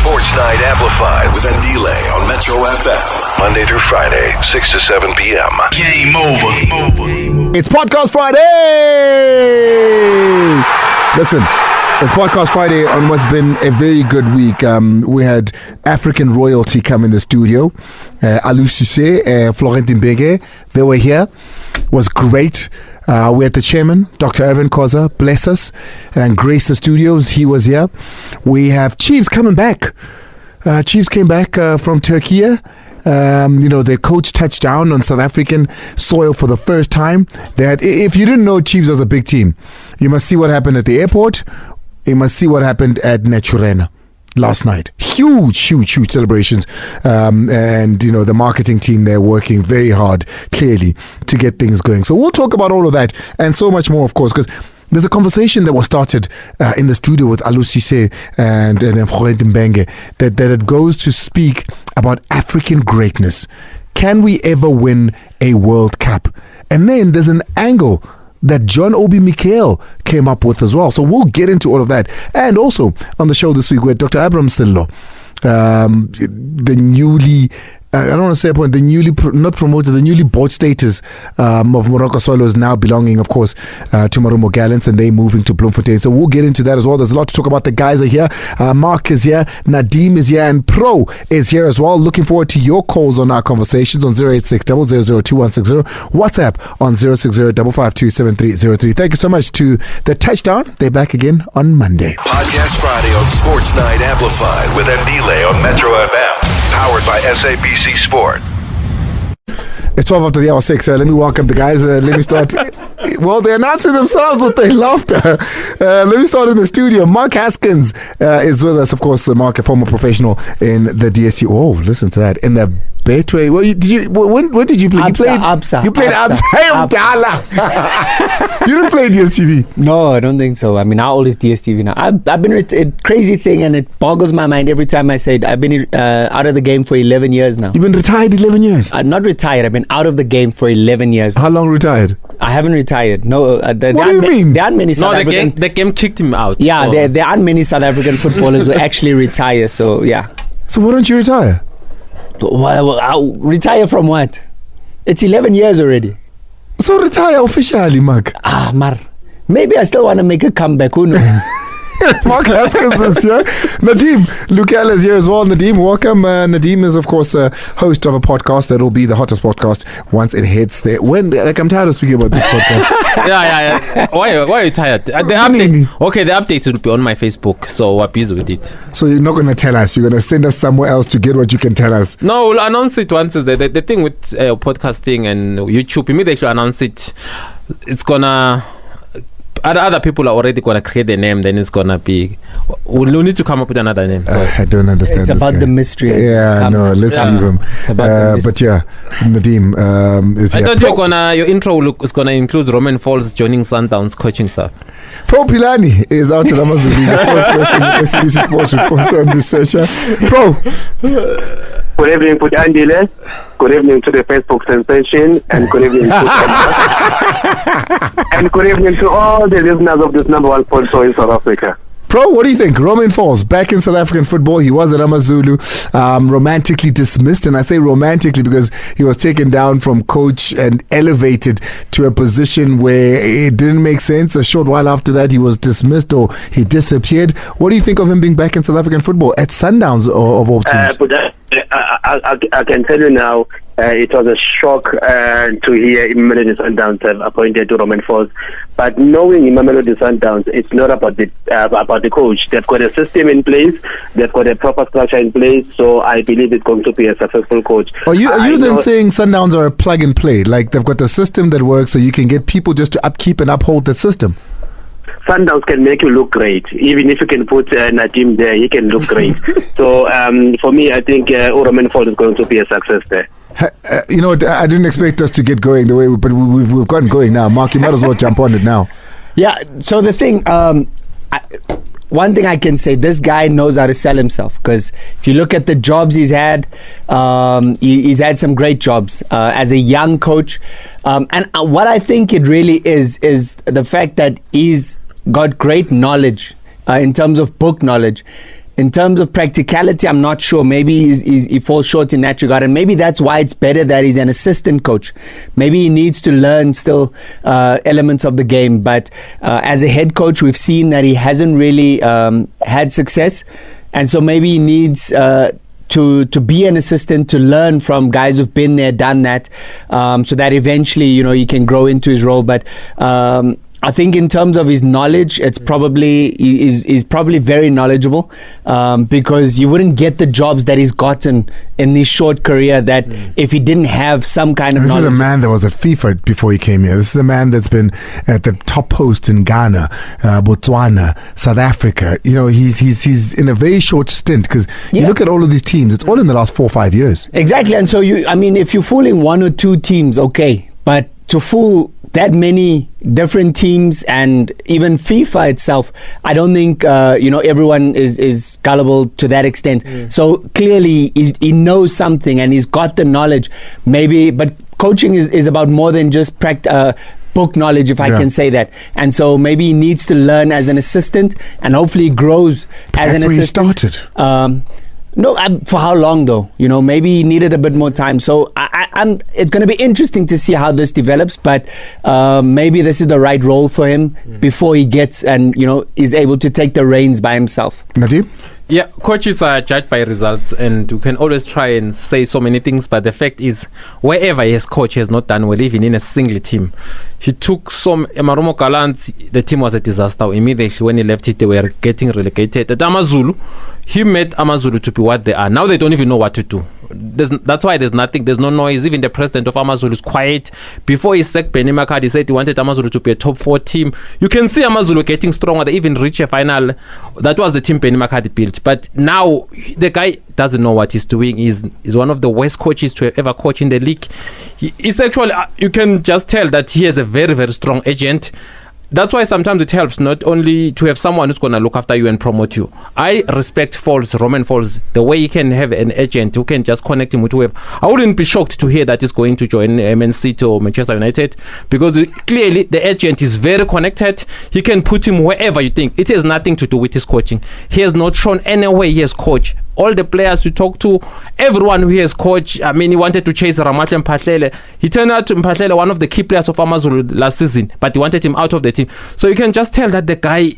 Sports Night Amplified with Andile on Metro FM. Monday through Friday, 6 to 7 p.m. Game over. It's Podcast Friday! Listen, it's Podcast Friday on what's been a very good week. We had African royalty come in the studio. Alou Cisse, Florent Mbege, they were here. It was great. We had the chairman, Dr. Evan Koza, bless us and grace the studios. He was here. We have Chiefs coming back. Chiefs came back from Turkey. Their coach touched down on South African soil for the first time. If you didn't know Chiefs was a big team, you must see what happened at the airport. You must see what happened at Naturena last night. Huge celebrations. The marketing team, they're working very hard, clearly, to get things going. So we'll talk about all of that and so much more, of course, because there's a conversation that was started in the studio with Alou Cisse and Florent Mbenge that it goes to speak about African greatness. Can we ever win a World Cup? And then there's an angle that John Obi Mikel came up with as well. So we'll get into all of that. And also on the show this week with Dr. Abraham Sinlo, the newly the newly bought status of Morocco Swallows now belonging, of course, to Marumo Gallants, and they moving to Bloemfontein. So we'll get into that as well. There's a lot to talk about. The guys are here. Mark is here. Nadim is here. And Pro is here as well. Looking forward to your calls on our conversations on 086 000 2160. WhatsApp on 060 552 7303. Thank you so much to The Touchdown. They're back again on Monday. Podcast Friday on Sports Night Amplified with Andile on Metro FM. Powered by SABC Sport. It's 12 after the hour 6. Let me welcome the guys. Let me start. Well, they're announcing themselves with their laughter. Let me start in the studio. Mark Haskins is with us, of course. Mark, a former professional in the DST. Oh, listen to that. In the Betway. Well, when did you play? Absa. You played Absa. You didn't play DSTV? No, I don't think so. I mean, how old is DSTV now? I've been a crazy thing, and it boggles my mind every time I say it. I've been out of the game for 11 years now. You've been retired 11 years? Not retired. I've been out of the game for 11 years. How long retired? I haven't retired. No. What do you mean? There aren't many South African... the game kicked him out. Yeah, so. There aren't many South African footballers who actually retire. So, yeah. So why don't you retire? Well, I'll retire from what? It's 11 years already. So retire officially, Mark. Maybe I still want to make a comeback. Who knows? Mark Haskins is here. Nadim Lukel is here as well. Nadim, welcome. Nadim is, of course, a host of a podcast that will be the hottest podcast once it hits there. I'm tired of speaking about this podcast. Yeah. Why are you tired? The update will be on my Facebook, so we're busy with it. So you're not going to tell us? You're going to send us somewhere else to get what you can tell us? No, we'll announce it once. The thing with podcasting and YouTube, immediately announce it. It's gonna... Other people are already going to create a name, then it's going to be... We'll need to come up with another name. So. I don't understand. It's about the mystery. Yeah, no, let's leave him. It's about but yeah, Nadim is here. I thought your intro is going to include Roman Falls joining Sundowns coaching staff. Pro Pilani is out in Amazulu, the sports person, SABC Sports reporter and researcher. Pro. Good evening to Andile. Good evening to the Facebook sensation, and good evening to and good evening to all the listeners of this number one sports show in South Africa. Pro, what do you think? Romain Folz back in South African football. He was at Amazulu, romantically dismissed, and I say romantically because he was taken down from coach and elevated to a position where it didn't make sense. A short while after that, he was dismissed or he disappeared. What do you think of him being back in South African football at Sundowns of all teams? I can tell you now, it was a shock to hear Mamelodi Sundowns have appointed to Romain Folz. But knowing Mamelodi Sundowns, it's not about the coach. They've got a system in place. They've got a proper structure in place. So I believe it's going to be a successful coach. Are you then saying Sundowns are a plug and play? Like they've got a system that works, so you can get people just to upkeep and uphold the system? Sundowns can make you look great. Even if you can put Nadim there, he can look great. So for me, I think Romain Folz is going to be a success there. I didn't expect us to get going the way, but we've gotten going now. Mark, you might as well jump on it now. Yeah. So the thing, one thing I can say, this guy knows how to sell himself, because if you look at the jobs he's had, he's had some great jobs as a young coach. And what I think it really is the fact that he's got great knowledge in terms of book knowledge. In terms of practicality, I'm not sure. Maybe he falls short in that regard, and maybe that's why it's better that he's an assistant coach. Maybe he needs to learn still elements of the game, but as a head coach, we've seen that he hasn't really had success, and so maybe he needs to be an assistant, to learn from guys who've been there, done that, so that eventually, he can grow into his role. But I think in terms of his knowledge, it's probably he's probably very knowledgeable, because you wouldn't get the jobs that he's gotten in this short career that if he didn't have some kind of knowledge. This is a man that was at FIFA before he came here. This is a man that's been at the top post in Ghana, Botswana, South Africa. He's in a very short stint, because you look at all of these teams, it's all in the last 4 or 5 years. Exactly. And so if you're fooling one or two teams, okay, but to fool that many different teams and even FIFA itself, I don't think everyone is gullible to that extent. So clearly he knows something and he's got the knowledge. Maybe, but coaching is about more than just book knowledge, if I can say that. And so maybe he needs to learn as an assistant, and hopefully grows as an assistant. That's where he started. No, for how long though? Maybe he needed a bit more time. So it's going to be interesting to see how this develops. But maybe this is the right role for him before he gets and is able to take the reins by himself. Nadeem? Yeah, coaches are judged by results, and you can always try and say so many things, but the fact is, wherever his coach has not done well, even in a single team, he took some Marumo Gallants. The team was a disaster immediately when he left it. They were getting relegated. At AmaZulu, he made AmaZulu to be what they are. Now they don't even know what to do. That's why there's no noise. Even the president of AmaZulu is quiet. Before he sacked Benny Makad, he said he wanted AmaZulu to be a top 4 team. You can see AmaZulu getting stronger. They even reached a final. That was the team Benny Makad built. But now the guy doesn't know what he's doing. He's one of the worst coaches to ever coach in the league. He's actually, you can just tell that he has a very, very strong agent. That's why sometimes it helps not only to have someone who's going to look after you and promote you. I respect Roman Falls, the way he can have an agent who can just connect him with whoever. I wouldn't be shocked to hear that he's going to join Man City or Manchester United, because clearly the agent is very connected. He can put him wherever you think. It has nothing to do with his coaching. He has not shown any way he has coached. All the players you talk to, everyone who has coached, he wanted to chase Ramatlhe Mphahlele. He turned out to Mphahlele, one of the key players of AmaZulu last season, but he wanted him out of the team. So you can just tell that the guy,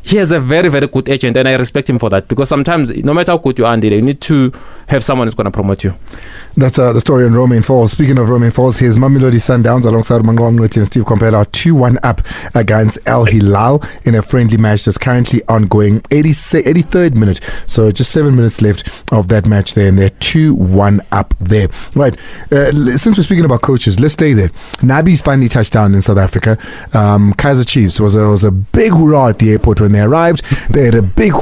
he has a very, very good agent, and I respect him for that, because sometimes, no matter how good you are, Andile, you need to have someone who's going to promote you. That's the story on Romain Falls. Speaking of Romain Falls, here's Mamelodi Sundowns alongside Mangongweti and Steve Compella, 2-1 up against Al Hilal in a friendly match that's currently ongoing. 83rd minute, so just 7 minutes left of that match there, and they're 2-1 up there. Right, since we're speaking about coaches, let's stay there. Nabi's finally touched down in South Africa. Kaizer Chiefs was a big hurrah at the airport when they arrived. They had a big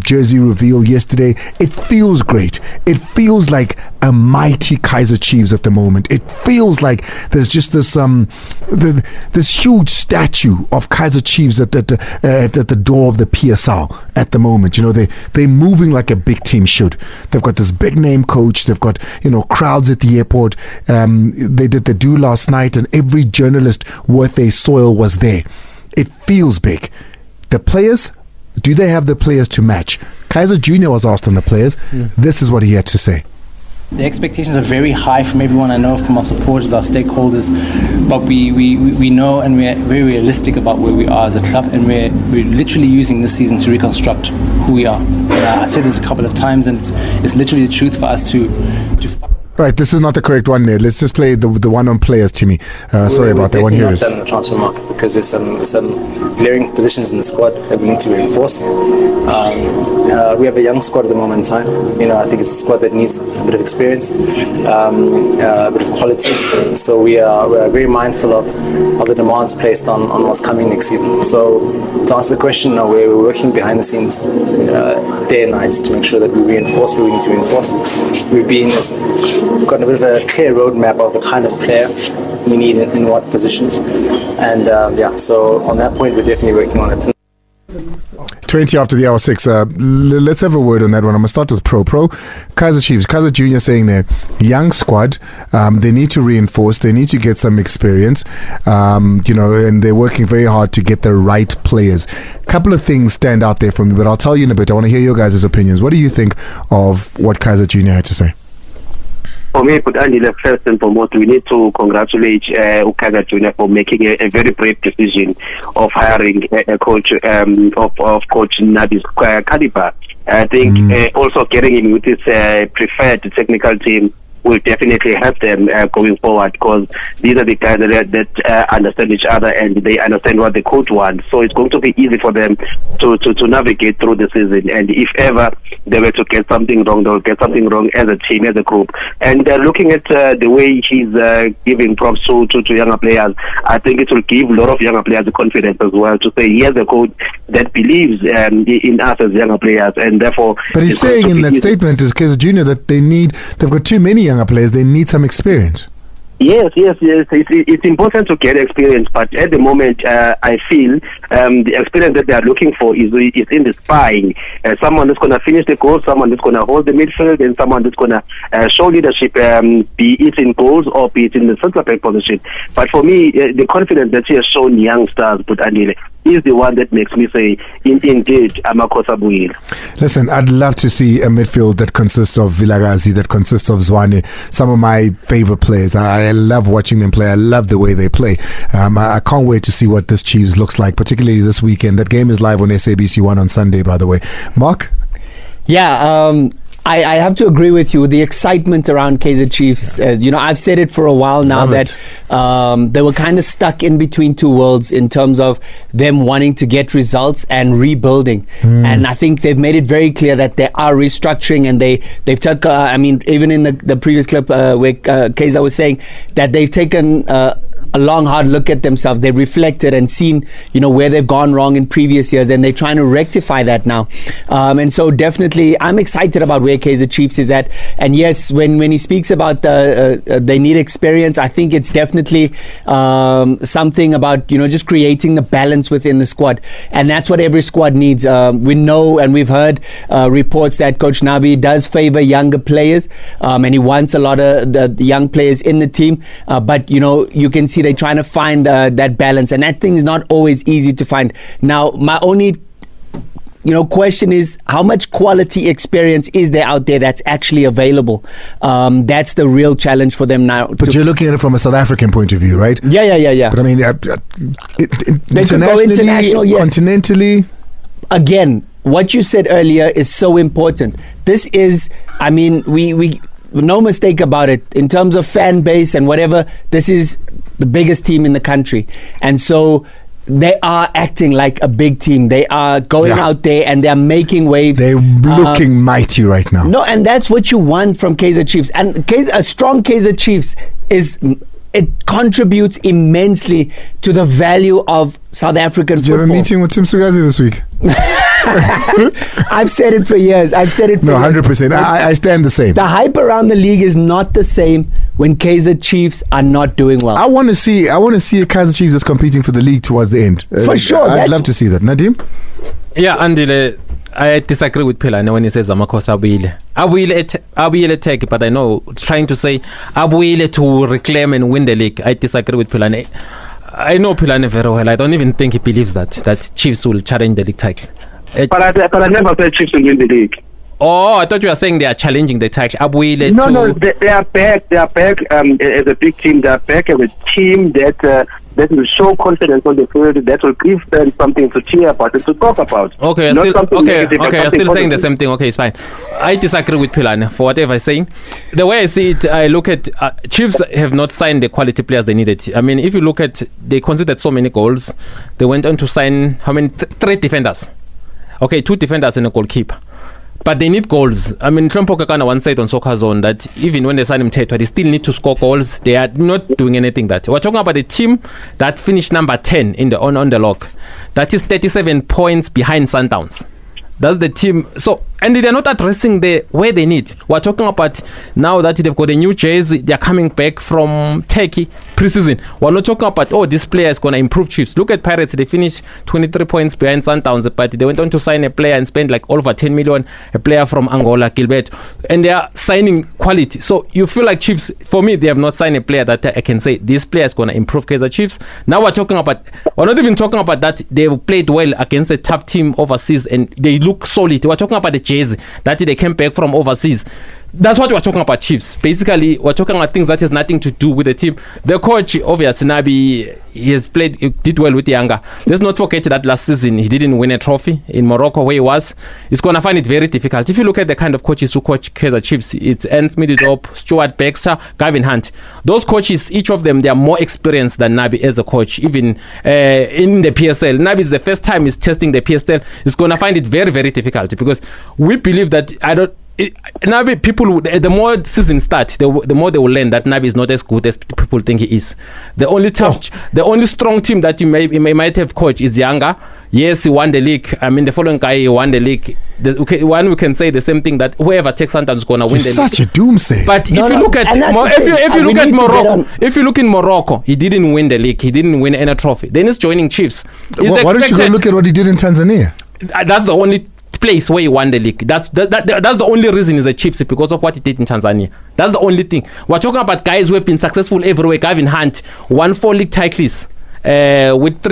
jersey reveal yesterday. It feels great. It feels like a mighty Kaizer Chiefs at the moment. It feels like there's just this huge statue of Kaizer Chiefs at the door of the PSL at the moment. They're moving like a big team should. They've got this big name coach. They've got crowds at the airport. They did the do last night, and every journalist worth their soil was there. It feels big. The players, do they have the players to match? Kaizer Jr. was asked on the players. This is what he had to say. The expectations are very high from everyone I know, from our supporters, our stakeholders, but we know, and we're very realistic about where we are as a club, and we're literally using this season to reconstruct who we are. I said this a couple of times, and it's literally the truth for us to Right, this is not the correct one there. Let's just play the one on players, Timmy. Sorry about that one here. We've done the transfer market because there's some glaring positions in the squad that we need to reinforce. We have a young squad at the moment in time. I think it's a squad that needs a bit of experience, a bit of quality. So we are very mindful of the demands placed on what's coming next season. So to answer the question, we're working behind the scenes day and night to make sure that we reinforce what we need to reinforce. We've got a bit of a clear roadmap of the kind of player we need in what positions, and so on that point we're definitely working on it. 20 after the hour 6. Let's have a word on that one. I'm going to start with Pro. Kaizer Chiefs. Kaizer Jr. saying there, young squad. They need to reinforce. They need to get some experience. And they're working very hard to get the right players. Couple of things stand out there for me, but I'll tell you in a bit. I want to hear your guys' opinions. What do you think of what Kaizer Jr. had to say? For me, but Andile, first and foremost, we need to congratulate Kaizer Jr. for making a very brave decision of hiring a coach of Coach Nabi's caliber. I think also getting him with his preferred technical team will definitely help them going forward, because these are the guys that understand each other and they understand what the coach wants. So it's going to be easy for them to navigate through the season. And if ever they were to get something wrong, they'll get something wrong as a team, as a group. And looking at the way he's giving props to younger players, I think it will give a lot of younger players the confidence as well to say, here's a coach that believes in us as younger players, and therefore. But he's saying in that statement, as Kaizer Jr., that they've got too many younger players. They need some experience. Yes. It's important to get experience, but at the moment, I feel the experience that they are looking for is in the spine. Someone that's going to finish the goal, someone that's going to hold the midfield, and someone that's going to show leadership, be it in goals or be it in the centre back position. But for me, the confidence that he has shown youngsters, but Andile, is the one that makes me say, indeed, Amakosa Buil. Listen, I'd love to see a midfield that consists of Vilagazi, that consists of Zwane, some of my favorite players. I love watching them play. I love the way they play. I can't wait to see what this Chiefs looks like, particularly this weekend. That game is live on SABC1 on Sunday, by the way. Mark? Yeah, I have to agree with you. The excitement around Kaizer Chiefs, I've said it for a while now that they were kind of stuck in between two worlds in terms of them wanting to get results and rebuilding. And I think they've made it very clear that they are restructuring, and they've took. Even in the previous clip where Kaizer was saying that they've taken a long hard look at themselves. They've reflected and seen where they've gone wrong in previous years, and they're trying to rectify that now. And so definitely I'm excited about where Kaizer Chiefs is at. And yes, when he speaks about they need experience, I think it's definitely something about just creating the balance within the squad, and that's what every squad needs. We know and we've heard reports that Coach Nabi does favor younger players, and he wants a lot of the young players in the team, but you can see they're trying to find that balance, and that thing is not always easy to find. Now, my only question is, how much quality experience is there out there that's actually available? That's the real challenge for them now. But you're looking at it from a South African point of view, right? Yeah. But I mean, internationally, yes. Continentally. Again, what you said earlier is so important. This is, we no mistake about it, in terms of fan base and whatever, this is the biggest team in the country, and so they are acting like a big team. They are going out there and they're making waves. They're looking mighty right now. No, and that's what you want from Kaizer Chiefs. And a strong Kaizer Chiefs it contributes immensely to the value of South African football. Did you have a meeting with Tim Sugazi this week? I've said it for years. No, 100%. I stand the same. The hype around the league is not the same when Kaizer Chiefs are not doing well. I want to see a Kaizer Chiefs that's competing for the league towards the end. For sure. I'd love to see that. Nadim? Yeah, Andile, I disagree with Philane when he says Amakosa Abuyile attack, but I know trying to say Abuyile to reclaim and win the league. I disagree with Philane. I know Philane very well. I don't even think he believes that Chiefs will challenge the league title. But I never said Chiefs will win the league. Oh, I thought you were saying they are challenging the title. No, they are back. They are back as a big team. They are back as a team that will show confidence on the field, that will give them something to cheer about and to talk about. Okay, you're still saying the same thing. Okay, it's fine. I disagree with Philane for whatever I'm saying. The way I see it, I look at Chiefs have not signed the quality players they needed. I mean, if you look at, they conceded so many goals. They went on to sign how many? 3 defenders. Okay, 2 defenders and a goalkeeper. But they need goals. I mean, Trumpo Kakana once said on Soccer Zone that even when they sign him Tetwa, they still need to score goals. They are not doing anything that. We're talking about a team that finished number 10 on the log. That is 37 points behind Sundowns. That's the team. So, and they're not addressing where they need. We're talking about now that they've got a new jersey. They're coming back from Turkey preseason. We're not talking about, this player is going to improve Chiefs. Look at Pirates. They finished 23 points behind Sundowns, but they went on to sign a player and spend like over 10 million, a player from Angola, Gilbert. And they are signing quality. So you feel like Chiefs, for me, they have not signed a player that I can say this player is going to improve Kaizer Chiefs. Now we're not even talking about that they played well against a top team overseas and they look solid. We're talking about the jersey that they came back from overseas. That's what we're talking about, Chiefs. Basically, we're talking about things that has nothing to do with the team. The coach, obviously, Nabi, he did well with Yanga. Let's not forget that last season he didn't win a trophy in Morocco where he was. He's going to find it very difficult. If you look at the kind of coaches who coach Kaizer Chiefs, it's Ncube, Stuart Baxter, Gavin Hunt. Those coaches, each of them, they are more experienced than Nabi as a coach, even in the PSL. Nabi is the first time he's testing the PSL. He's going to find it very, very difficult because we believe that Nabi, people, the more season start, the more they will learn that Nabi is not as good as people think he is. The only strong team that you might have coached is Yanga. Yes, he won the league. I mean, the following guy, he won the league. One, we can say the same thing, that whoever takes Sundowns is going to win the league. Such a doomsday. But if you look at Morocco, if you look in Morocco, he didn't win the league. He didn't win any trophy. Then he's joining Chiefs. Why don't you go look at what he did in Tanzania? That's the only place where he won the league. That's the only reason he's a Chiefs, because of what he did in Tanzania. That's the only thing. We're talking about guys who have been successful everywhere. Gavin Hunt won 4 league titles with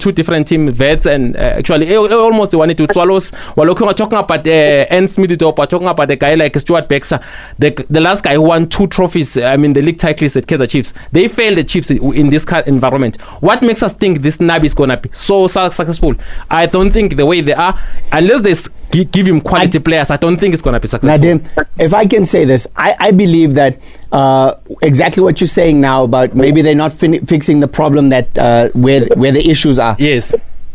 two different teams, Vets and actually almost won it with Swallows. We're talking about Ncube. We're talking about a guy like Stuart Baxter, the last guy who won 2 trophies. The league titles at Kaizer Chiefs. They failed the Chiefs in this environment. What makes us think this Nabi is gonna be so successful? I don't think the way they are, unless they give him quality players, I don't think it's gonna be successful. Nadim, if I can say this, I believe that exactly what you're saying now about maybe they're not fixing the problem that where the issues are. Yes.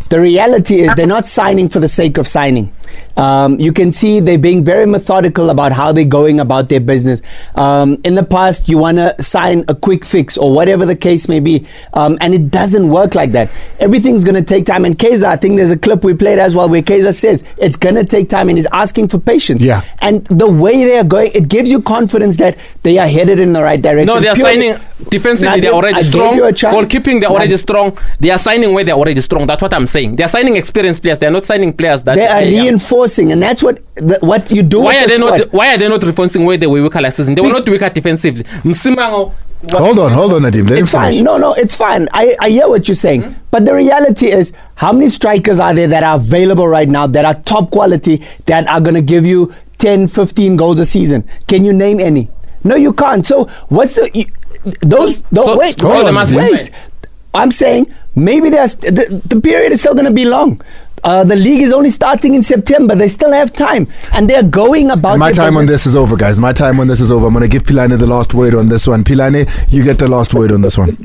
The reality is they're not signing for the sake of signing. You can see they're being very methodical about how they're going about their business. In the past, you want to sign a quick fix or whatever the case may be, and it doesn't work like that. Everything's going to take time. And Kaizer, I think there's a clip we played as well where Kaizer says it's going to take time and he's asking for patience. Yeah. And the way they are going, it gives you confidence that they are headed in the right direction. No, they are signing defensively. They're already strong. Goalkeeping, they're already strong. They are signing where they're already strong. That's what I'm saying. They are signing experienced players. They are not signing players that they are reinforcing, and that's what you do. Why are they not reinforcing where they were weaker last season? They were not weaker defensively. Hold on, Nadim. It's fine. No, it's fine. I hear what you're saying. But the reality is, how many strikers are there that are available right now that are top quality, that are going to give you 10, 15 goals a season? Can you name any? No, you can't. So what's wait. I'm saying maybe the period is still going to be long. The league is only starting in September. They still have time, and they're going about. My time on this is over, guys. My time on this is over. I'm going to give Pilane the last word on this one. Pilane, you get the last word on this one.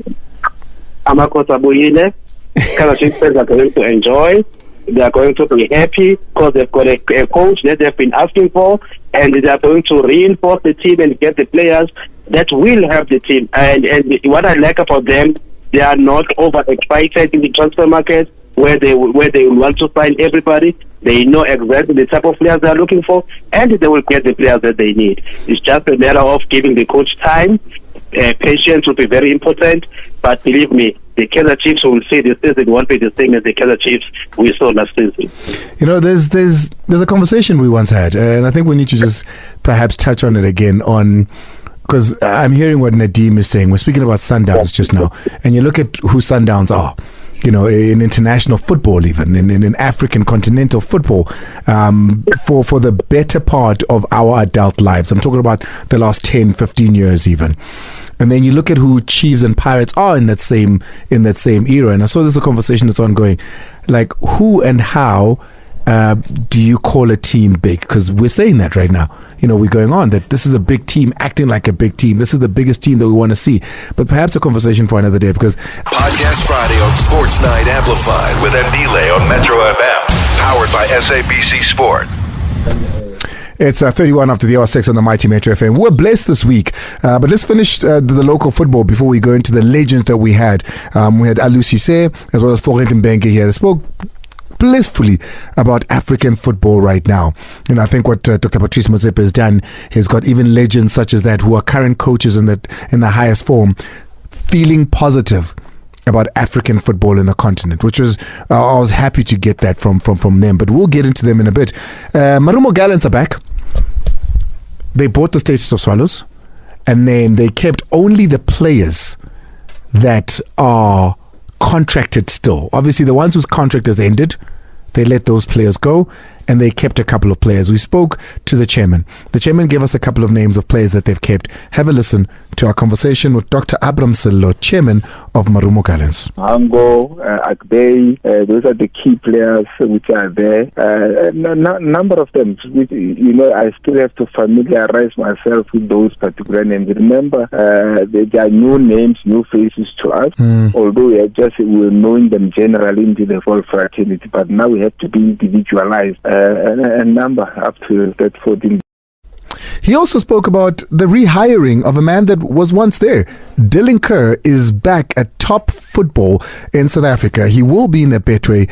Kaizer Chiefs are going to enjoy. They are going to be happy because they've got a coach that they've been asking for, and they are going to reinforce the team and get the players that will help the team. And what I like about them, they are not overexcited in the transfer market where they want to find everybody. They know exactly the type of players they are looking for, and they will get the players that they need. It's just a matter of giving the coach time. Patience will be very important, but believe me, the Kaizer Chiefs will see this season won't be the same as the Kaizer Chiefs we saw last season. You know, there's a conversation we once had, and I think we need to just perhaps touch on it again because I'm hearing what Nadim is saying. We're speaking about Sundowns just now, and you look at who Sundowns are. You know, in international football, even in African continental football, for the better part of our adult lives. I'm talking about the last 10, 15 years even. And then you look at who Chiefs and Pirates are in that same era. And I saw there's a conversation that's ongoing, like who and how do you call a team big? Because we're saying that right now. You know, we're going on that this is a big team acting like a big team. This is the biggest team that we want to see. But perhaps a conversation for another day, because Podcast Friday on Sports Night Amplified with Andile on Metro FM, powered by SABC Sport. It's 31 after the hour 6 on the Mighty Metro FM. We're blessed this week, but let's finish the local football before we go into the legends that we had. We had Alu Cisse as well as Florent Mbenge here. They spoke blissfully about African football right now. And I think what Dr. Patrice Motsepe has done, he's got even legends such as that who are current coaches in the highest form, feeling positive about African football in the continent, which was I was happy to get that from them. But we'll get into them in a bit. Marumo Gallants are back. They bought the status of Swallows, and then they kept only the players that are contracted still. Obviously, the ones whose contract has ended, they let those players go, and they kept a couple of players. We spoke to the chairman. The chairman gave us a couple of names of players that they've kept. Have a listen to our conversation with Dr. Abram Sello, chairman of Marumo Gallants. Mango, Akbay, those are the key players which are there. Number of them, which, I still have to familiarize myself with those particular names. Remember, there are new names, new faces to us, although we're knowing them generally into the whole fraternity, but now we have to be individualized. A number up to that 14. He also spoke about the rehiring of a man that was once there. Dylan Kerr is back at top football in South Africa. He will be in the Betway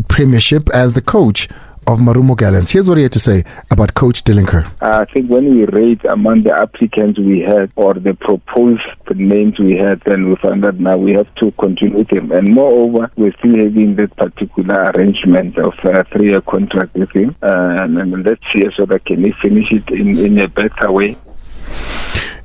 Premiership as the coach of Marumo Gallants. Here's what he had to say about Coach Dylan Kerr. I think when we rate among the applicants we had or the proposed names we had, then we found that now we have to continue with him. And moreover, we're still having that particular arrangement of a 3-year contract with him. And let's see so that can he finish it in a better way.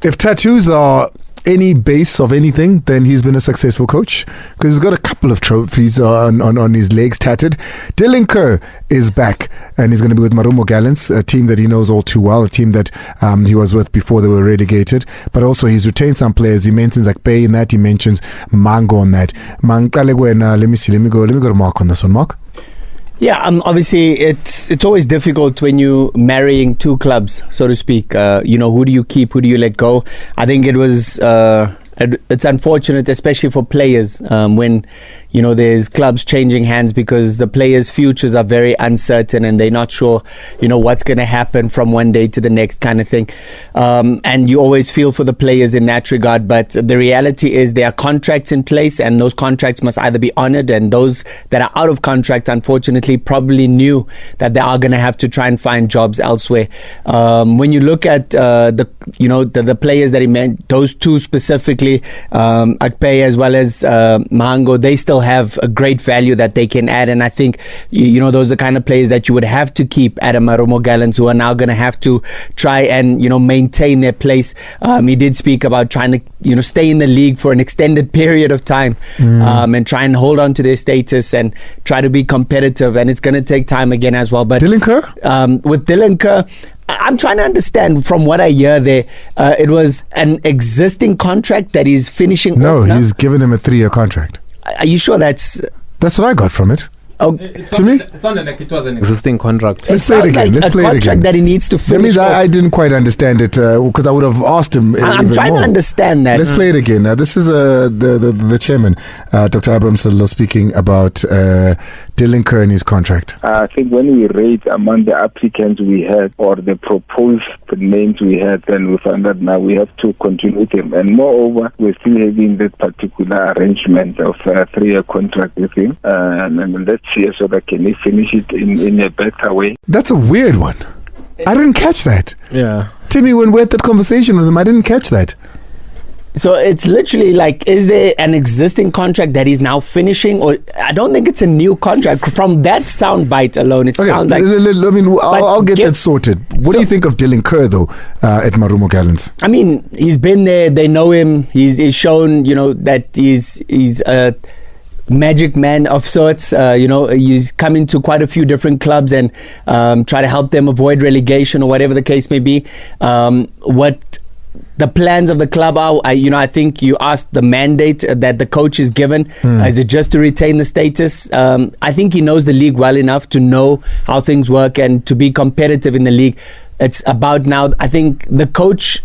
If tattoos are any base of anything, then he's been a successful coach, because he's got a couple of trophies on his legs tatted. Dylan Kerr is back, and he's going to be with Marumo Gallants, a team that he knows all too well, a team that he was with before they were relegated. But also he's retained some players. He mentions like Bay in that, he mentions Mango on that. Let me go to Mark on this one. Mark? Yeah, obviously it's always difficult when you're marrying two clubs, so to speak. Who do you keep? Who do you let go? I think it was it's unfortunate, especially for players, when there's clubs changing hands, because the players' futures are very uncertain and they're not sure what's going to happen from one day to the next, kind of thing. And you always feel for the players in that regard, but the reality is there are contracts in place, and those contracts must either be honored, and those that are out of contract, unfortunately, probably knew that they are going to have to try and find jobs elsewhere. When you look at the players that he meant, those two specifically, Akpay as well as Mango, they still have a great value that they can add, and I think those are the kind of players that you would have to keep at a Marumo Gallants, who are now going to have to try and maintain their place. He did speak about trying to stay in the league for an extended period of time, and try and hold on to their status and try to be competitive, and it's going to take time again as well. But Dylan Kerr? With Dylan Kerr, I'm trying to understand from what I hear there. It was an existing contract that he's finishing. No, off now? he's given him a 3-year contract. Are you sure that's what I got from it? To me, it sounded like it was an existing contract. Let's play it again. Let's play it again. That he needs to finish. That means I didn't quite understand it, because I would have asked him. I'm trying to understand that. Let's play it again. This is the chairman, Dr. Abram Sello, speaking about Dylan Kerr and his contract. I think when we rate among the applicants we had or the proposed names we had, then we found that now we have to continue with him. And moreover, we're still having that particular arrangement of a 3-year contract with him. And let's see so that can he finish it in a better way. That's a weird one. I didn't catch that. Yeah. Timmy, when we had that conversation with him, I didn't catch that. So it's literally like, is there an existing contract that he's now finishing, or I don't think it's a new contract. From that sound bite alone, it sounds like. I'll get that sorted. What do you think of Dylan Kerr though at Marumo Gallants? I mean, he's been there. They know him. He's shown that he's a magic man of sorts. He's come into quite a few different clubs and try to help them avoid relegation or whatever the case may be. What the plans of the club are, I think you asked the mandate that the coach is given. Is it just to retain the status? I think he knows the league well enough to know how things work and to be competitive in the league. It's about now, I think the coach,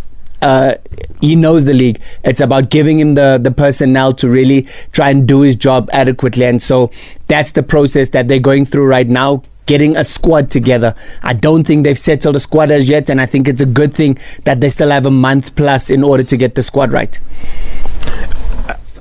he knows the league. It's about giving him the personnel to really try and do his job adequately. And so that's the process that they're going through right now, getting a squad together. I don't think they've settled a squad as yet, and I think it's a good thing that they still have a month plus in order to get the squad right.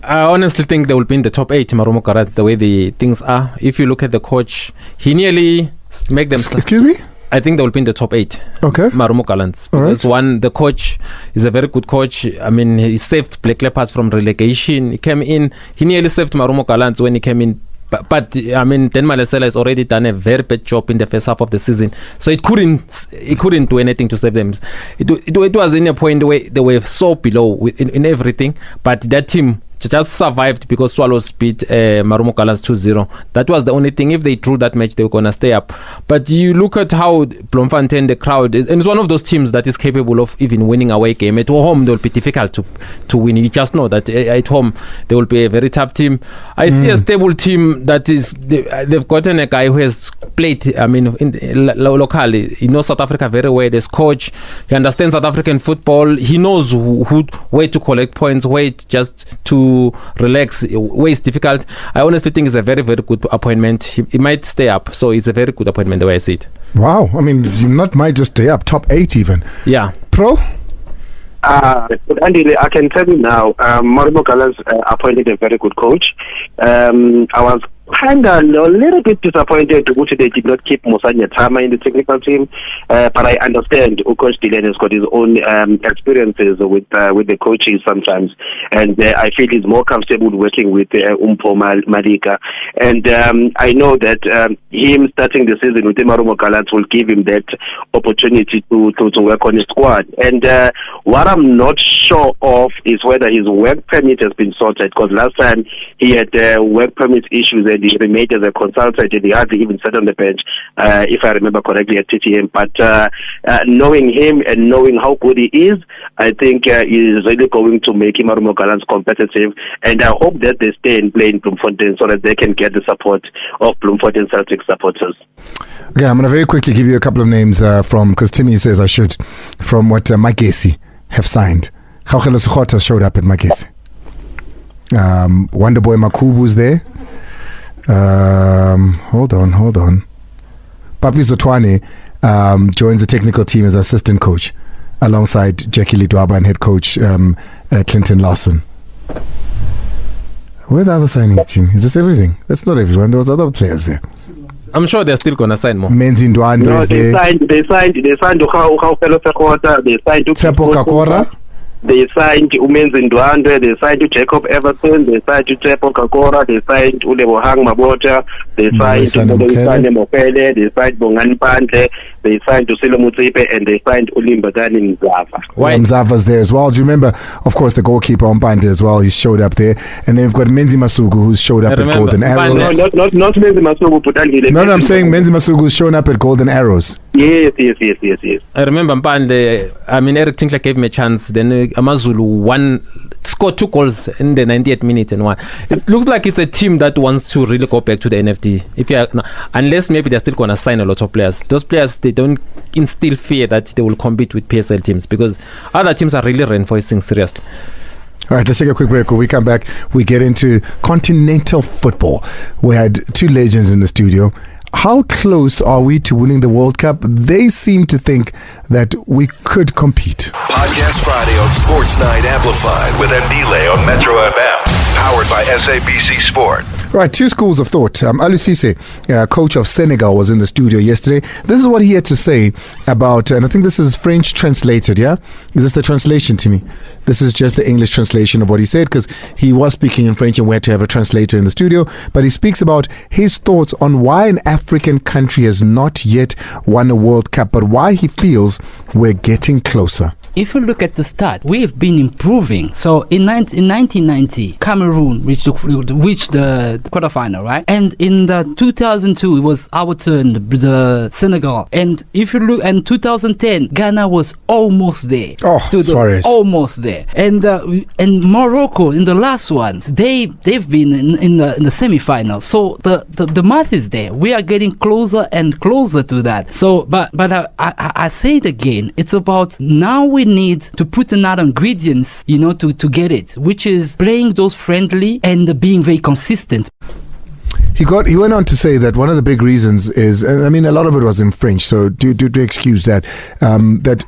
I honestly think they will be in the top 8, Marumo Gallants, the way the things are. If you look at the coach, he nearly make them... Excuse me? I think they will be in the top 8. Okay. Marumo Gallants. All right. Because the coach is a very good coach. I mean, he saved Black Leopards from relegation. He came in, he nearly saved Marumo Gallants when he came in. But I mean, Dan Malesela has already done a very bad job in the first half of the season, so it couldn't do anything to save them. It was in a point where they were so below in everything, but that team just survived because Swallows beat Marumo Gallants 2-0. That was the only thing. If they drew that match, they were going to stay up. But you look at how Bloemfontein, the crowd, and it's one of those teams that is capable of even winning away game. At home, they will be difficult to win. You just know that at home, they will be a very tough team. I see a stable team that is, they've gotten a guy who has played, I mean, locally. He knows South Africa very well. This coach, he understands South African football. He knows where to collect points, where just to relax, where it's difficult. I honestly think it's a very, very good appointment. He might stay up, so it's a very good appointment the way I see it. Wow, I mean, you might just stay up, top 8 even. Yeah. Pro? Andile, I can tell you now, Marumo Gallants appointed a very good coach. I was kind of a little bit disappointed that they did not keep Musanya Tama in the technical team, but I understand Coach Dylan has got his own experiences with the coaches sometimes, and I feel he's more comfortable working with Umpo Malika, and I know that him starting the season with the Marumo Gallants will give him that opportunity to work on his squad. And what I'm not sure of is whether his work permit has been sorted, because last time he had work permit issues and he remained as a consultant and he hardly even sat on the bench, if I remember correctly, at TTM. But knowing him and knowing how good he is, I think he is really going to make Marumo Gallants competitive, and I hope that they stay and play in Bloemfontein so that they can get the support of Bloemfontein Celtic supporters. Okay, I'm going to very quickly give you a couple of names from, because Timmy says I should, from what Magesi have signed. Gaugelo Sogota showed up at Magesi. Wonderboy Makubu's there. Hold on. Papi Zotwane joins the technical team as assistant coach alongside Jackie Lidwaba and head coach Clinton Lawson. Where are the other signings team? Is this everything? That's not everyone. There was other players there. I'm sure they're still going to sign more. Menzi Ndwandwe is there. They signed Gaugelo Sogota, they signed Tsepo Kakora. They signed Umenzi Ndwandwe, they signed Jacob Everton, they signed Tsepo Kakora, they signed Ulebohang Mabota, they signed Mokele, they signed Bongani Pandle, they signed Tusilo Mutsipe, and they signed Ulimbadani Mzava. Mzava's there as well. Do you remember, of course, the goalkeeper Mpande as well? He showed up there. And then we've got Menzi Masugu, who's showed up at Golden Arrows. No, not Menzi Masugu, but No, I'm saying Menzi Masugu who's shown up at Golden Arrows. Yes. I remember Mpande, I mean, Eric Tinkler gave me a chance. Then Amazulu scored 2 goals in the 98th minute and 1. It looks like it's a team that wants to really go back to the NFT. Unless maybe they're still going to sign a lot of players. Those players, they don't instill fear that they will compete with PSL teams, because other teams are really reinforcing seriously. All right, let's take a quick break. When we come back, we get into continental football. We had 2 legends in the studio. How close are we to winning the World Cup? They seem to think that we could compete. Podcast Friday on Sports Night Amplified with Andile on Metro FM. Powered by SABC Sport. Right, 2 schools of thought. Aliou Cisse, coach of Senegal, was in the studio yesterday. This is what he had to say about, and I think this is French translated, yeah? Is this the translation to me? This is just the English translation of what he said, because he was speaking in French and we had to have a translator in the studio. But he speaks about his thoughts on why an African country has not yet won a World Cup, but why he feels we're getting closer. If you look at the start, we've been improving. So in 1990, Cameroon reached the quarterfinal, right? And in the 2002, it was our turn, the Senegal. And if you look, in 2010, Ghana was almost there. Almost there. And Morocco in the last one, they've been in the semi-final. So the math is there. We are getting closer and closer to that. So, but I say it again. It's about now we need to put another ingredients, to get it, which is playing those friendly and being very consistent. He went on to say that one of the big reasons is, and I mean a lot of it was in French, so do excuse that, that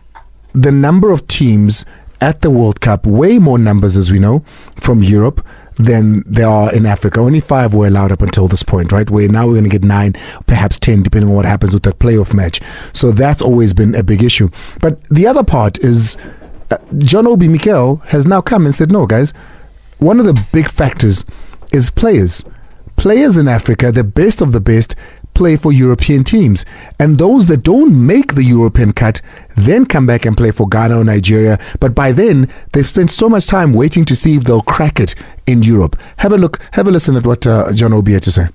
the number of teams at the World Cup, way more numbers as we know from Europe, than there are in Africa. Only 5 were allowed up until this point, right? Where now we're going to get 9, perhaps 10, depending on what happens with that playoff match. So that's always been a big issue. But the other part is John Obi Mikel has now come and said, no, guys, one of the big factors is players. Players in Africa, the best of the best, play for European teams, and those that don't make the European cut then come back and play for Ghana or Nigeria, but by then they've spent so much time waiting to see if they'll crack it in Europe. Have a listen at what John Obi had to say.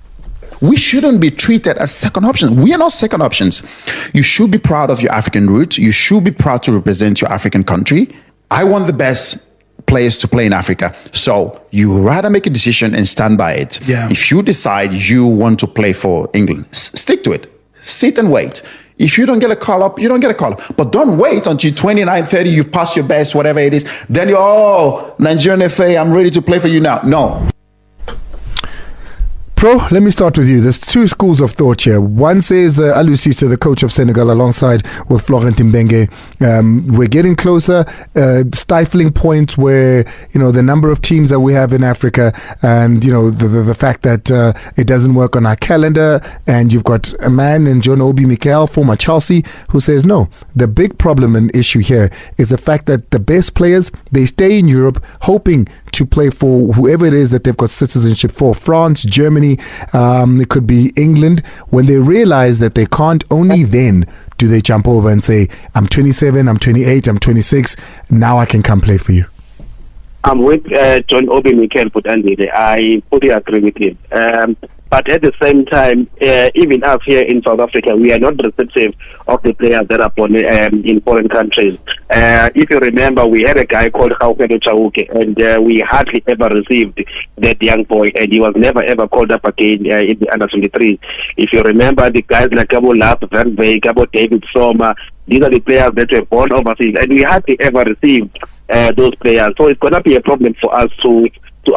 We shouldn't be treated as second options. We are not second options. You should be proud of your African roots. You should be proud to represent your African country. I want the best players to play in Africa. So you rather make a decision and stand by it. Yeah. If you decide you want to play for England, stick to it. Sit and wait. If you don't get a call up, you don't get a call up. But don't wait until 29, 30, you've passed your best, whatever it is. Then you're, Nigerian FA, I'm ready to play for you now. No. Pro, let me start with you. There's 2 schools of thought here. One says Aliou Cissé, the coach of Senegal, alongside with Florent Mbenge, we're getting closer, stifling points where, the number of teams that we have in Africa and, the fact that it doesn't work on our calendar, and you've got a man in John Obi Mikel, former Chelsea, who says no. The big problem and issue here is the fact that the best players, they stay in Europe hoping to play for whoever it is that they've got citizenship for, France, Germany, it could be England. When they realize that they can't, only then do they jump over and say, I'm 27, I'm 28, I'm 26, now I can come play for you. I'm with John Obi Mikel for Andile. I fully agree with him. But at the same time, even us here in South Africa, we are not receptive of the players that are born in foreign countries. If you remember, we had a guy called Kaizer Chiefs, and we hardly ever received that young boy, and he was never ever called up again in the under-23. If you remember, the guys like Gabo Lap, Van Veek, Gabo David Sommer, these are the players that were born overseas, and we hardly ever received those players. So it's going to be a problem for us to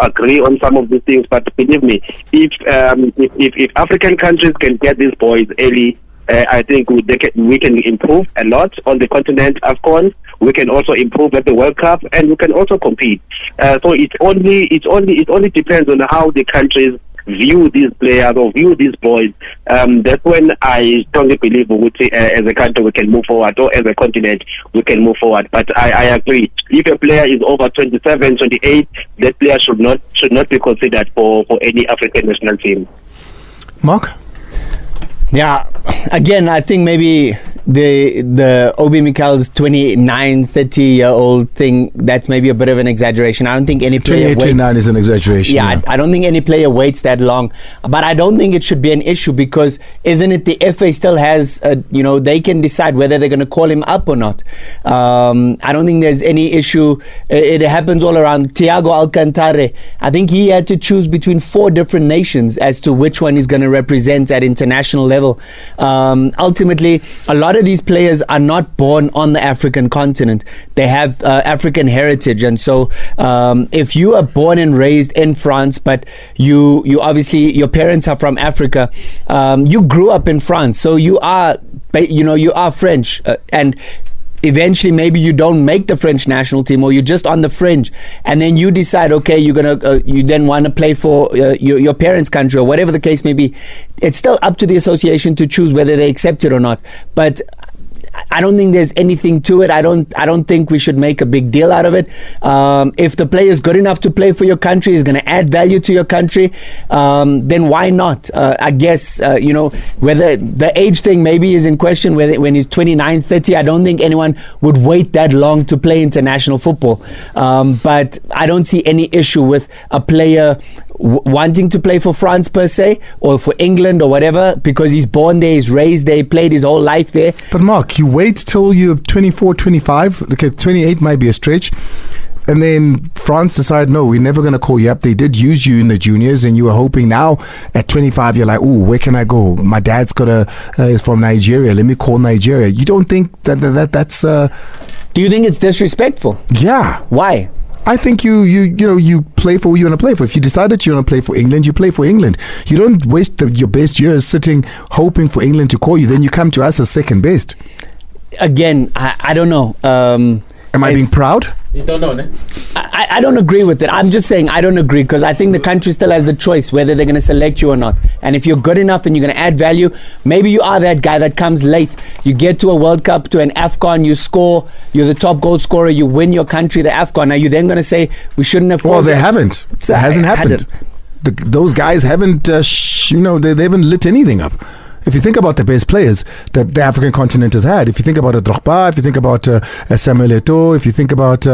agree on some of these things. But believe me, if African countries can get these boys early, I think we can improve a lot on the continent. AFCON, we can also improve at the World Cup, and we can also compete. So it only depends on how the countries view these players or view these boys. That's when I strongly believe we would say, as a country we can move forward, or as a continent we can move forward. But I agree, if a player is over 27, 28, that player should not be considered for any African national team. Mark? Yeah, again, I think maybe the Obi Mikel's 29, 30-year-old thing, that's maybe a bit of an exaggeration. I don't think any player 28, 29 is an exaggeration. Yeah, I don't think any player waits that long. But I don't think it should be an issue, because isn't it the FA still has, they can decide whether they're going to call him up or not. I don't think there's any issue. It happens all around. Thiago Alcantara, I think he had to choose between 4 different nations as to which one he's going to represent at international level. Ultimately, a lot of these players are not born on the African continent. They have African heritage, and so if you are born and raised in France, but you obviously, your parents are from Africa, you grew up in France, so you are French, and eventually maybe you don't make the French national team, or you're just on the fringe, and then you decide, okay, you're gonna you then want to play for your parents' country, or whatever the case may be. It's still up to the association to choose whether they accept it or not. But I don't think there's anything to it. I don't think we should make a big deal out of it. If the player is good enough to play for your country, is going to add value to your country, then why not? I guess, whether the age thing maybe is in question, whether when he's 29, 30, I don't think anyone would wait that long to play international football. But I don't see any issue with a player wanting to play for France per se, or for England or whatever, because he's born there, he's raised there, he played his whole life there. But Mark, you wait till you're 24, 25, okay, 28 might be a stretch, and then France decide, no, we're never going to call you up. They did use you in the juniors, and you were hoping now at 25 you're like, oh, where can I go? My dad's is from Nigeria, let me call Nigeria. You don't think that's do you think it's disrespectful? Yeah. Why? I think you play for who you want to play for. If you decide that you want to play for England, you play for England. You don't waste your best years sitting hoping for England to call you. Then you come to us as second best. Again, I don't know. Am I being proud? You don't know, ne? I don't agree with it. I'm just saying I don't agree because I think the country still has the choice whether they're going to select you or not. And if you're good enough and you're going to add value, maybe you are that guy that comes late. You get to a World Cup, to an AFCON, you score, you're the top goal scorer, you win your country the AFCON. Now you're then going to say we shouldn't have. Well, they haven't. So it hasn't happened. Those guys haven't, they haven't lit anything up. If you think about the best players that the African continent has had, if you think about a Drogba, if you think about Samuel Eto'o, if you think about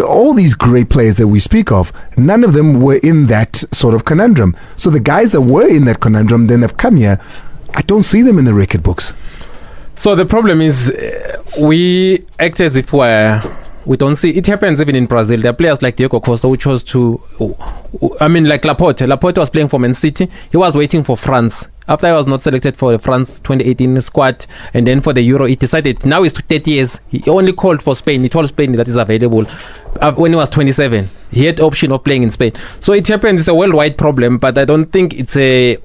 all these great players that we speak of, none of them were in that sort of conundrum. So the guys that were in that conundrum then have come here. I don't see them in the record books. So the problem is we act as if we don't see it. Happens even in Brazil. There are players like Diego Costa who chose to, like Laporte. Laporte was playing for Man City. He was waiting for France. After he was not selected for the France 2018 squad and then for the Euro, he decided now he's 30 years. He only called for Spain. He told Spain that is available when he was 27. He had the option of playing in Spain. So it happens. It's a worldwide problem, but I don't think it's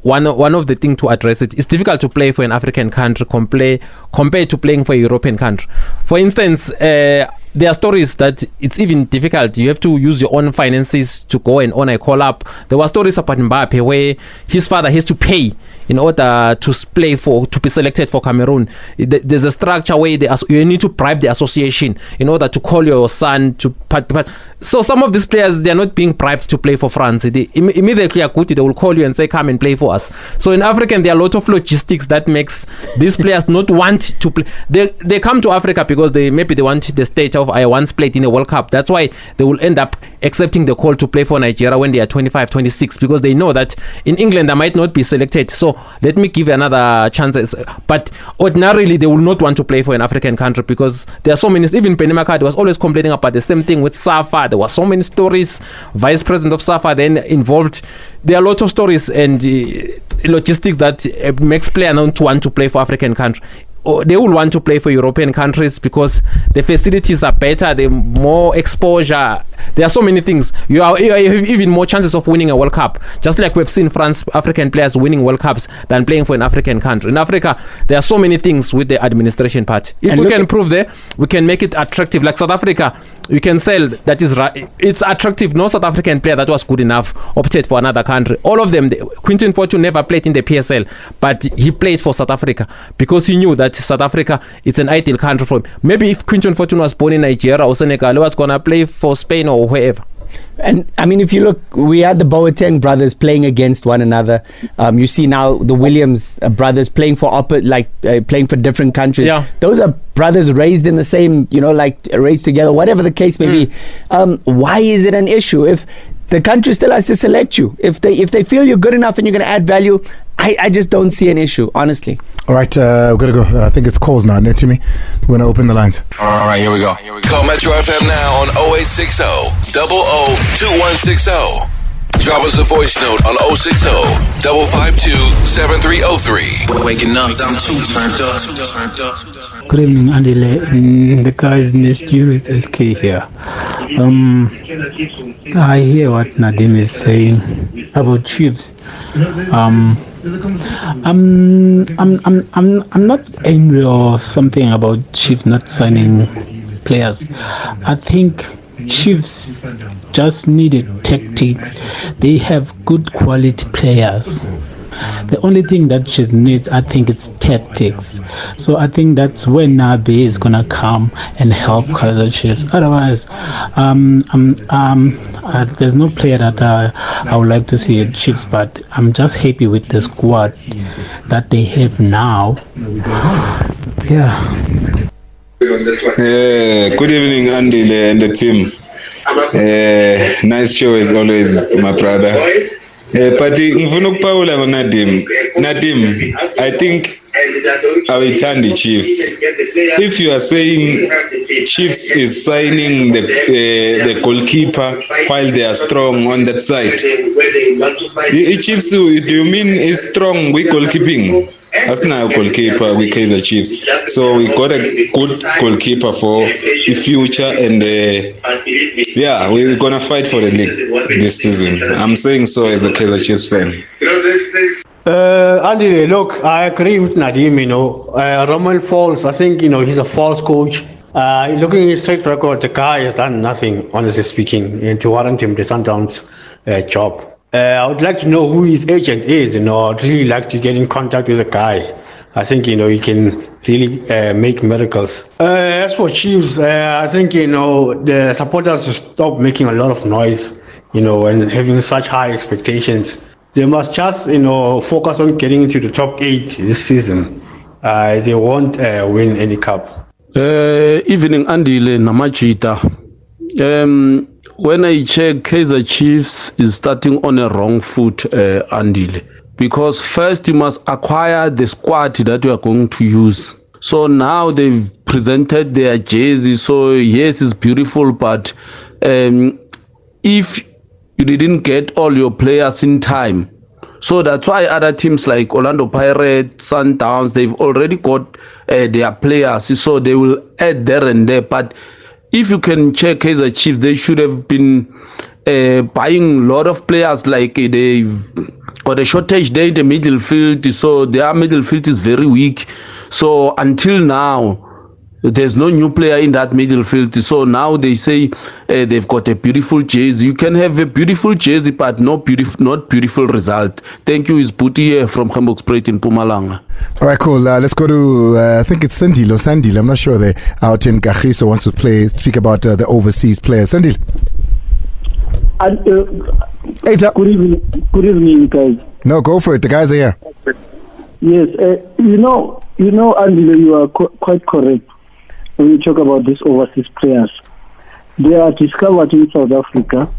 one of the things to address it. It's difficult to play for an African country compared to playing for a European country. For instance, there are stories that it's even difficult. You have to use your own finances to go and own a call-up. There were stories about Mbappe where his father has to pay in order to be selected for Cameroon. There's a structure where you need to bribe the association in order to call your son to part. So some of these players, they're not being bribed to play for France. They immediately are good. They will call you and say, come and play for us. So in African, there are a lot of logistics that makes these players not want to play. They come to Africa because maybe they want the stage of I once played in a World Cup. That's why they will end up accepting the call to play for Nigeria when they are 25, 26, because they know that in England they might not be selected. So let me give another chance. But ordinarily they will not want to play for an African country because there are so many. Even Penny McCarthy was always complaining about the same thing with SAFA. There were so many stories. Vice president of SAFA then involved. There are a lot of stories and logistics that makes players not want to play for African country. They will want to play for European countries because the facilities are better, the more exposure. There are so many things. You have even more chances of winning a World Cup. Just like we've seen African players winning World Cups than playing for an African country. In Africa, there are so many things with the administration part. If we can improve there, we can make it attractive. Like South Africa, you can sell that is right. It's attractive. No South African player that was good enough opted for another country. All of them. Quinton Fortune never played in the PSL, but he played for South Africa because he knew that South Africa is an ideal country for him. Maybe if Quinton Fortune was born in Nigeria or Senegal, he was gonna play for Spain or wherever. And I mean, if you look, we had the Boateng brothers playing against one another. You see now the Williams brothers playing for playing for different countries. Yeah. Those are brothers raised in the same, raised together, whatever the case may be. Why is it an issue if the country still has to select you? If they feel you're good enough and you're going to add value, I just don't see an issue, honestly. All right, we're going to go. I think it's calls now, Netimi. We're going to open the lines. All right, here we go. Call Metro FM now on 0860 002160. Drop us a voice note on 060 552 7303. Waking up, I'm too turned up. Good evening, Andile. The guys in the studio with SK here. I hear what Nadim is saying about Chiefs. I'm not angry or something about Chiefs not signing players. I think Chiefs just needed tactics. They have good quality players. The only thing that Chiefs needs, I think, it's tactics. So I think that's when Nabi is gonna come and help Kaizer Chiefs. Otherwise, there's no player that I would like to see at Chiefs. But I'm just happy with the squad that they have now. Yeah. Good evening, Andile and the team. Nice show as always, my brother. But ngifuna ukupawula ngoNadim. Nadim, I think awuyithandi Chiefs. If you are saying Chiefs is signing the goalkeeper while they are strong on that side, the Chiefs, do you mean is strong with goalkeeping? That's not a goalkeeper with Kaizer Chiefs. So we got a good goalkeeper for the future, and we're gonna fight for the league this season. I'm saying so as a Kaizer Chiefs fan. Andy, look, I agree with Nadim. Roman Falls, I think he's a false coach. Looking at his track record, the guy has done nothing, honestly speaking, to warrant him the Sundowns job. I would like to know who his agent is. I'd really like to get in contact with the guy. I think, he can really make miracles. As for Chiefs, I think, the supporters should stop making a lot of noise, and having such high expectations. They must just, focus on getting into the top 8 this season. They won't win any cup. Evening Andile Namajita. When I check, Kaizer Chiefs is starting on a wrong foot, Andile. Because first you must acquire the squad that you are going to use. So now they've presented their jersey. So yes, it's beautiful, but if you didn't get all your players in time, so that's why other teams like Orlando Pirates, Sundowns, they've already got their players, so they will add there and there. But if you can check Kaizer Chiefs, they should have been buying a lot of players. Like they've got a shortage there in the middle field, so their middle field is very weak. So until now, there's no new player in that middle field. So now they say they've got a beautiful jersey. You can have a beautiful jersey, but not beautiful result. Thank you. It's Buti here from Hamburg Spruit in Mpumalanga. All right, cool. Let's go to, I think it's Sandile. I'm not sure. They're out in Kagiso wants to speak about the overseas players. Sandile. Good evening, guys. No, go for it. The guys are here. Yes, Andile, you are quite correct when you talk about these overseas players. They are discovered in South Africa,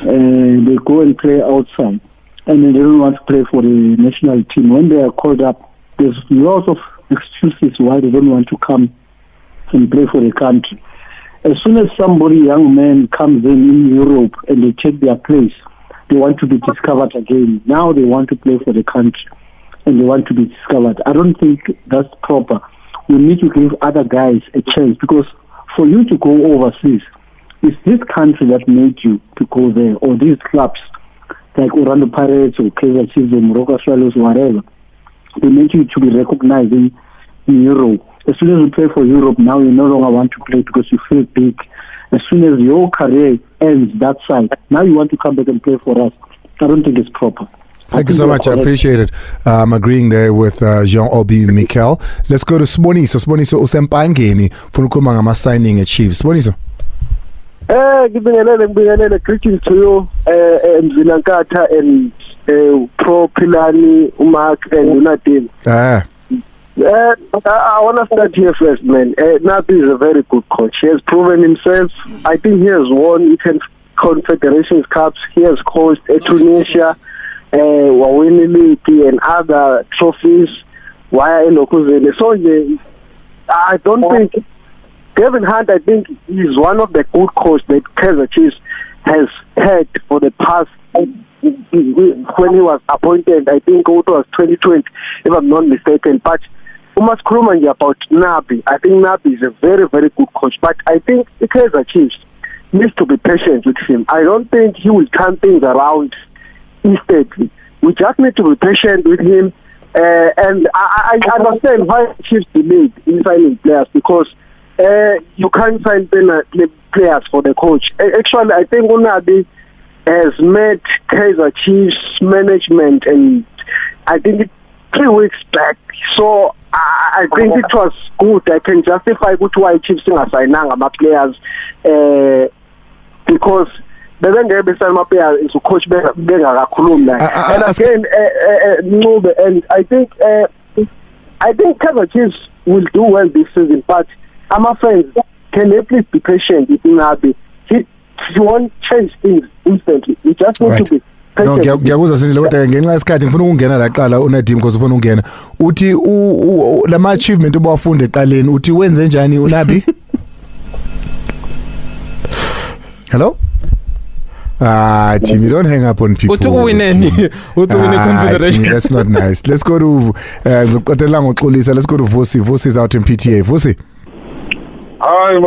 and they go and play outside, and then they don't want to play for the national team. When they are called up, there's lots of excuses why they don't want to come and play for the country. As soon as somebody, young man, comes in Europe and they take their place, they want to be discovered again. Now they want to play for the country and they want to be discovered. I don't think that's proper. We need to give other guys a chance, because for you to go overseas, it's this country that made you to go there, or these clubs like Orlando Pirates or Kaizer Chiefs or Morocco Swallows, whatever. They make you to be recognized in Europe. As soon as you play for Europe, now you no longer want to play because you feel big. As soon as your career ends that side, now you want to come back and play for us. I don't think it's proper. Thank you so much. I appreciate it. I'm agreeing there with Jean-Obi Mikel. Let's go to Sboniso. Sboniso usempangeni funa ukukhuluma ngama-signing at-Chiefs. Sboniso. Ngibingelele greetings to you, Mzinankatha and Pro Pilani, Umark and Unadin. I want to start here first, man. Nabi is a very good coach. He has proven himself. I think he has won 10 Confederations Cups. He has coached Tunisia, Wawini League and other trophies. So I don't think Kevin Hunt, I think, is one of the good coaches that Kaizer Chiefs has had for the past, when he was appointed, I think it was 2020, if I'm not mistaken. But we must comment about Nabi. I think Nabi is a very, very good coach. But I think the Kaizer Chiefs needs to be patient with him. I don't think he will turn things around instantly. We just need to be patient with him. And I understand why Chiefs delayed in signing players, because you can't sign players for the coach. Actually, I think Unabi has met Kaizer Chiefs management, and I think 3 weeks back. So I think it was good. I can justify why Chiefs are signing my players, because they don't get my players to coach better. And again, and I think Kaizer Chiefs will do well this season, but my friends, can they please be patient with Nabi? He won't change things instantly. We just need to be patient. No, ngiyakuzwa Sindile, kodwa ngenxa yesikhathi ngifuna ukungena la qala uNadim because ufuna ukungena. Uthi lama achievement obafunde eqaleni uthi wenze njani uNabi? Hello? Team, you don't hang up on people. Team, that's not nice. Let's go to let's go to Vusi. Vusi's out in PTA. Vusi. Hi,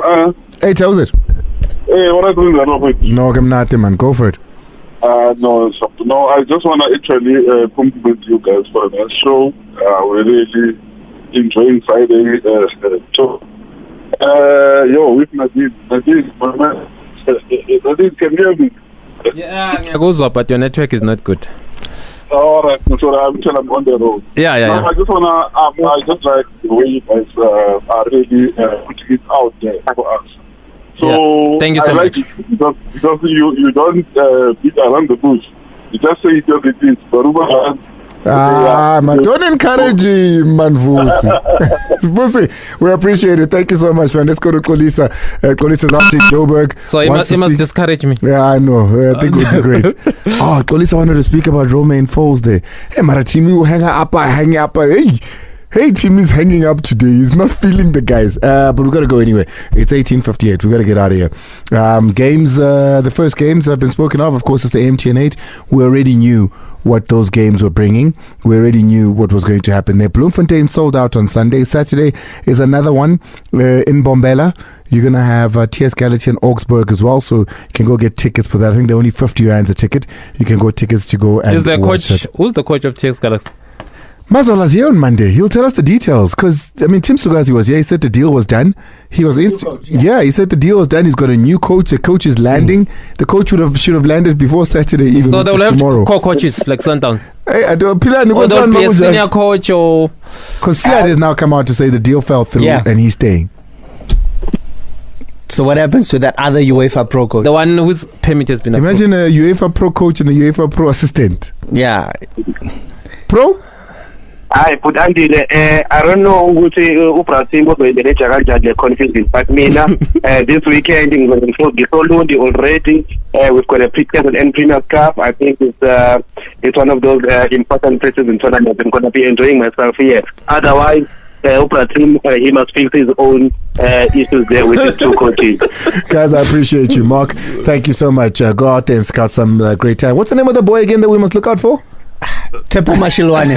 hey, how's it? Hey, what are you doing? No, I'm not, man. Go for it. No, I just want to actually compliment you guys for a nice show. We're really enjoying Friday. Yo, with Nadim, my man. Nadim, can you hear me? Yeah, goes up, but your network is not good. All right, so I'm on the road. Yeah. I just wanna, I just like the way you guys are really putting it out there for us. So thank you so much. Because you don't beat around the bush. You just say it as it is. Marumo Gallants. Man, don't encourage him, Manvusi. Vusi, we appreciate it. Thank you so much, man. Let's go to Kolisa. Kolisa's out in Joburg. So he must discourage me. Yeah, I know. I think it would be great. Kolisa wanted to speak about Romain Folz there. Hey, Maratimi will hang up. Hey, team is hanging up today. He's not feeling the guys. But we got to go anyway. It's 18:58. We got to get out of here. Games, the first games have been spoken of. Of course, it's the MTN 8. We already knew what those games were bringing. We already knew what was going to happen there. Bloemfontein sold out on Sunday. Saturday is another one in Bombela. You're going to have TS Galaxy and Augsburg as well. So you can go get tickets for that. I think they're only 50 rands a ticket. You can go tickets to go and watch it. Who's the coach of TS Galaxy? Mazola's here on Monday. He'll tell us the details. Because, Tim Sugazi was here. He said the deal was done. He was he said the deal was done. He's got a new coach. The coach is landing. The coach should have landed before Saturday even. So they will have co-coaches like Sundowns. Hey, or there'll be a senior coach or... Because Siad has now come out to say the deal fell through and he's staying. So what happens to that other UEFA Pro coach? The one whose permit has been approved. Imagine a UEFA Pro coach and a UEFA Pro assistant. Yeah. Pro? I put Andile. I don't know who say Uprasimbo by the nature confusing. But me now this weekend we sold already. We've got a pre-season and Premier Cup. I think it's one of those important pre-season tournaments. I'm gonna be enjoying myself here. Otherwise, Uprasim he must fix his own issues there with his two coaches. Guys, I appreciate you, Mark. Thank you so much. Go out there and scout some great time. What's the name of the boy again that we must look out for? Tepo Mashilwane.